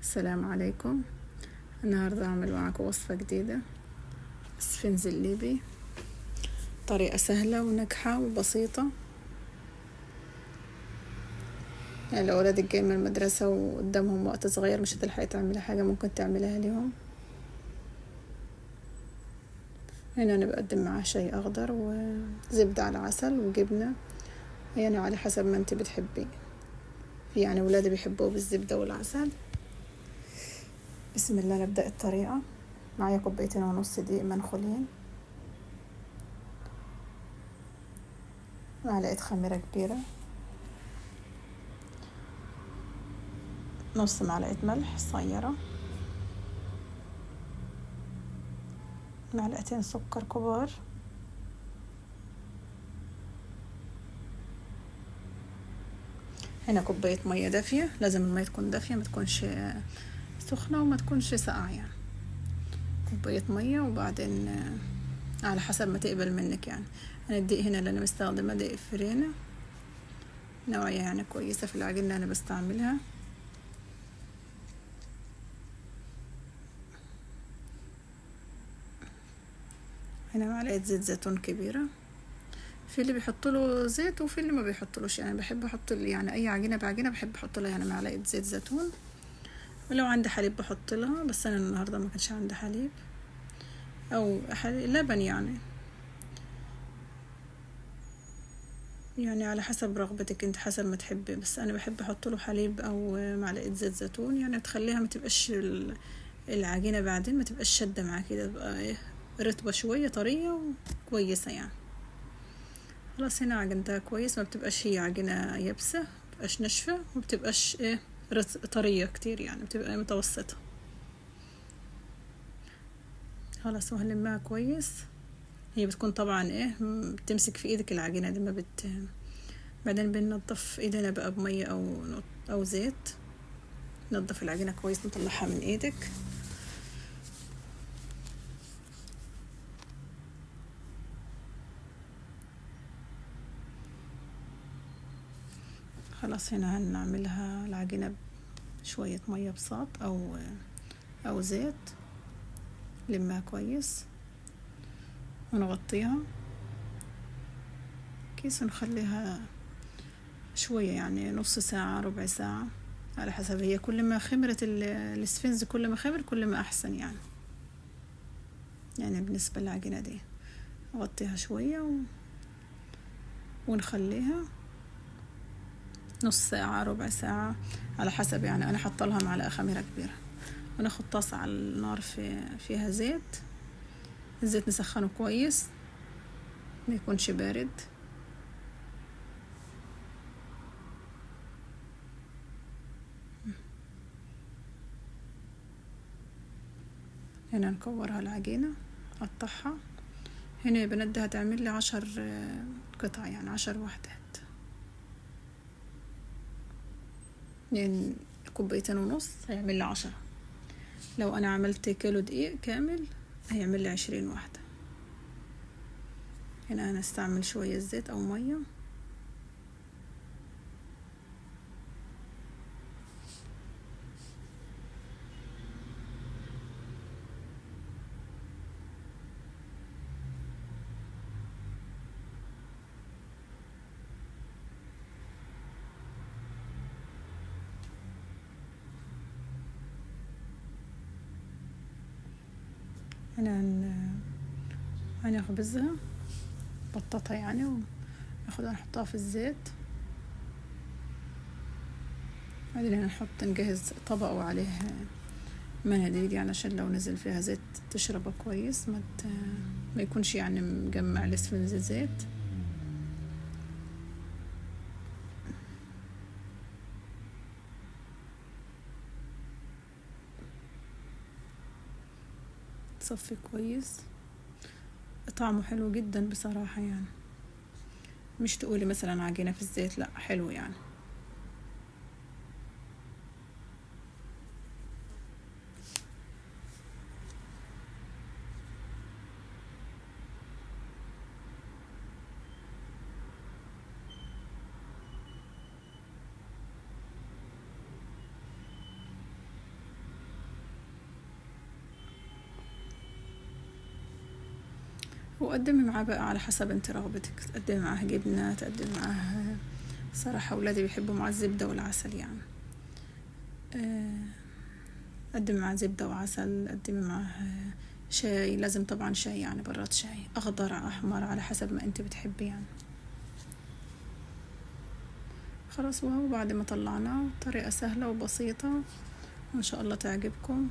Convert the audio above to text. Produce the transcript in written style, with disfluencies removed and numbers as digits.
السلام عليكم. النهاردة أعمل معاكم وصفة جديدة، السفنز الليبي، طريقة سهلة وناجحة وبسيطة. يعني لو ولادك جاي من المدرسة وقدامهم وقت صغير مش هتلحقي تعملي حاجة، ممكن تعملها ليهم. هنا أنا بقدم معاه شاي أخضر وزبدة على عسل وجبنة، يعني على حسب ما انت بتحبي. في يعني ولادي بيحبوه بالزبدة والعسل. بسم الله، نبدأ الطريقة. معايا 2.5 كوب دقيق منخولين، معلقة خميرة كبيرة، نص معلقة ملح صغيرة، معلقتين سكر كبار، هنا كوباية مية دافية. لازم المية تكون دافية، ما تكونش سخنة وما تكونش ساقعة يعني. كوباية مية، وبعدين على حسب ما تقبل منك يعني. انا الدقيق هنا اللي انا مستخدمة دقيق فرينة، نوعية يعني كويسة في العجينة اللي انا بستعملها. هنا معلقة زيت زيتون كبيرة. في اللي بيحط له زيت وفي اللي ما بيحطلوش، يعني بحب احط يعني اي عجينة بعجينة بحب احط لها يعني معلقة زيت زيتون، ولو عندي حليب بحط لها، بس انا النهارده ما كانش عندي حليب او لبن يعني على حسب رغبتك انت، حسب ما تحبي. بس انا بحب احط له حليب او معلقه زيت زيتون، يعني تخليها ما تبقاش العجينه بعدين ما تبقاش شاده معاكي كده، تبقى رطبه شويه طريه وكويسه يعني. خلاص هنا عجنتها كويس، ما بتبقاش هي عجينه يابسه، ما بتبقاش ناشفه، وما بتبقاش طريه كتير، يعني بتبقى متوسطه. خلاص وهلمها كويس. هي بتكون طبعا بتمسك في ايدك العجينه دي، ما بعدين بننضف ايدينا بقى بمية او زيت، ننضف العجينة كويس، نطلعها من ايدك. خلاص هنا هنعملها العجينة بشوية مية بساط او زيت، لمها كويس ونغطيها كيس ونخليها شوية، يعني نص ساعة ربع ساعة على حسب. هي كل ما خمرت السفنز، كل ما خمر كل ما احسن يعني بالنسبة للعجينة دي. نغطيها شوية ونخليها نص ساعة ربع ساعة على حسب. يعني انا حاطه لها معلقة خميرة كبيرة، وناخد طاسة على النار فيها زيت. الزيت نسخنه كويس، ما يكونش بارد. هنا نكورها العجينة، قطعها. هنا يا بنات ده هتعمل لي 10 قطع، يعني 10 وحدات، يعني 2.5 هيعمل لي 10. لو انا عملت كيلو دقيق كامل هيعمل لي 20 وحدة. هنا انا استعمل شوية زيت او مية. هنا هنخبزها، بطاطا يعني، وناخدها نحطها في الزيت. بعدين هنا نجهز طبق وعليه مناديل، يعني عشان لو نزل فيها زيت تشربه كويس، ما يكونش يعني مجمع الاسفنج زيت. تصفي كويس. طعمه حلو جدا بصراحة، يعني مش تقولي مثلا عجينة في الزيت، لا حلو يعني. وقدمي معاه بقى على حسب انت رغبتك، تقدمي معاه جبنة، تقدمي معاه، صراحة أولادي بيحبوا مع الزبدة والعسل يعني. قدمي معاه زبدة وعسل، قدمي معاه شاي، لازم طبعا شاي يعني براد شاي أخضر أحمر على حسب ما انت بتحبي يعني. خلاص، وهو بعد ما طلعناه طريقة سهلة وبسيطة وإن شاء الله تعجبكم.